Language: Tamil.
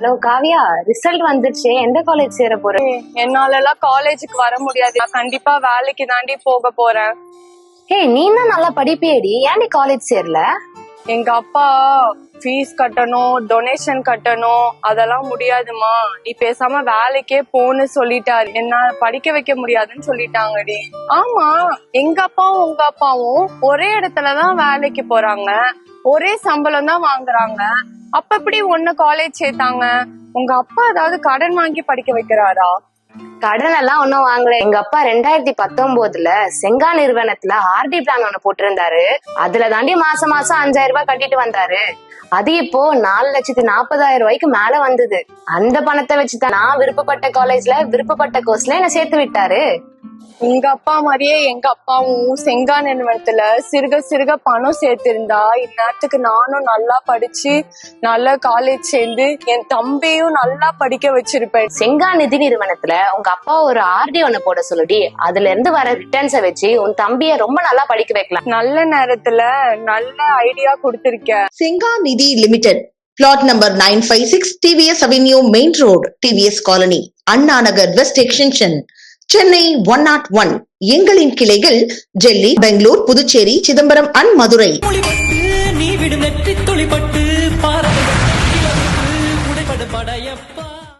ஹலோ காவியா, ரிசல்ட் வந்துருச்சு. எந்த காலேஜ் சேர போற? என்னால எல்லாம் காலேஜுக்கு வர முடியாது. நான் கண்டிப்பா வேலைக்கு தாண்டி போக போறேன். நீ தான் நல்லா படிப்பியடி, ஏன் நீ காலேஜ் சேரல? எங்க அப்பா ஃபீஸ் கட்டணும், டொனேஷன் கட்டணும், அதெல்லாம் முடியாதுமா, நீ பேசாம வேலைக்கே போன்னு சொல்லிட்டாரு. என்ன படிக்க வைக்க முடியாதுன்னு சொல்லிட்டாங்கடி. ஆமா, எங்க அப்பாவும் உங்க அப்பாவும் ஒரே இடத்துலதான் வேலைக்கு போறாங்க, ஒரே சம்பளம் தான் வாங்குறாங்க. அப்ப எப்படி ஒன்னு காலேஜ் சேர்த்தாங்க? உங்க அப்பா ஏதாவது கடன் வாங்கி படிக்க வைக்கிறாரா? கடன் எல்லாம் ஒன்னும் வாங்கல. எங்க அப்பா 2019 செங்கா நிறுவனத்துல ஆர்டி பிளான் ஒண்ணு போட்டிருந்தாரு. அதுல தாண்டி மாசம் மாசம் 5000 ரூபாய் கட்டிட்டு வந்தாரு. அது இப்போ 4,40,000 ரூபாய்க்கு மேல வந்தது. அந்த பணத்தை வச்சுதான் நான் விருப்பப்பட்ட காலேஜ்ல விருப்பப்பட்ட கோர்ஸ்ல என்ன சேர்த்து விட்டாரு. உங்க அப்பா மாதிரியே எங்க அப்பாவும் செங்கா நிறுவனத்துல சிறுக சிறுக பணம் சேர்த்திருந்தா இந்நேரத்துக்கு நானும் நல்லா படிச்சு நல்ல காலேஜ் சேர்ந்து என் தம்பியும் நல்லா படிக்க வச்சிருப்பேன். செங்கா நிதி நிறுவனத்துல உங்க அப்பா ஒரு ஆர்டி ஒண்ணு போட சொல்லுடி. அதுல இருந்து வர ரிட்டர்ன்ஸ வச்சு உன் தம்பிய ரொம்ப நல்லா படிக்க வைக்கலாம். நல்ல நேரத்துல நல்ல ஐடியா கொடுத்திருக்க. Senga Nidhi limited, flat number 956, TVS Avenue, Main Road, TVS Colony, Anna Nagar west extension, Chennai 101. எங்களின் கிளைகள் டெல்லி, பெங்களூர், புதுச்சேரி, சிதம்பரம் அண்ட் மதுரை. நீ விடும் நெற்றி துளிப்பட்டு பாரத